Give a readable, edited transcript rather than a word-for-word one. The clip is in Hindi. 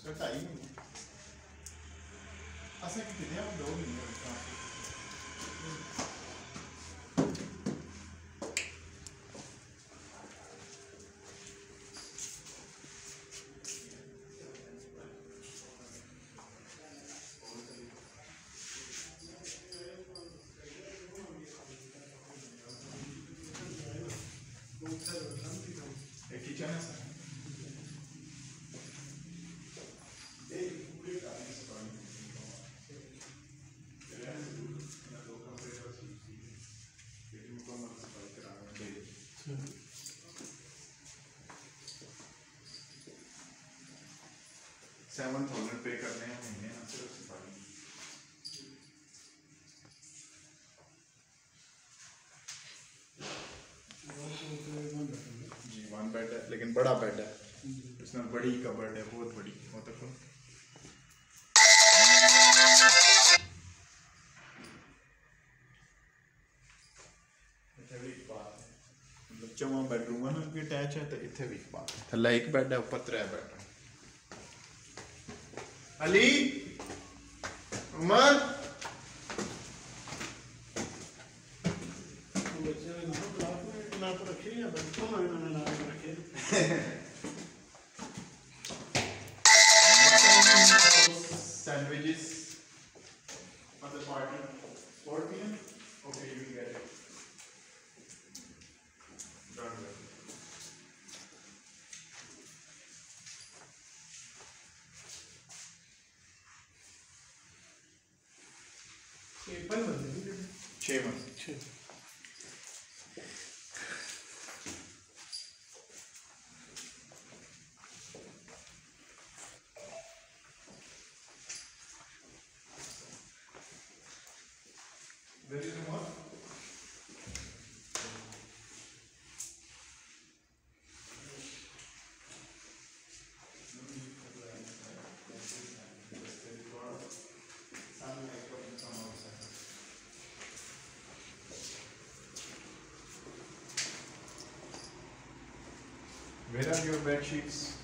कटाई नहीं असें कि कितने हम दो नहीं है एक किचन है सर $7,000 पे करने हैं महीने ना सिर्फ सफाई जी 1 बेड है लेकिन बड़ा बेड है इसमें बड़ी कबर्ड है बहुत बड़ी वो तक चौवा बेडरूम है ना अटैच है तो इतने भी बात है थल्ले एक बेड है ऊपर 3 बेड है Ali Umar sandwiches for the party 4 p.m. Okay, you get it. Done with. छः month There is more. Where are your bed sheets?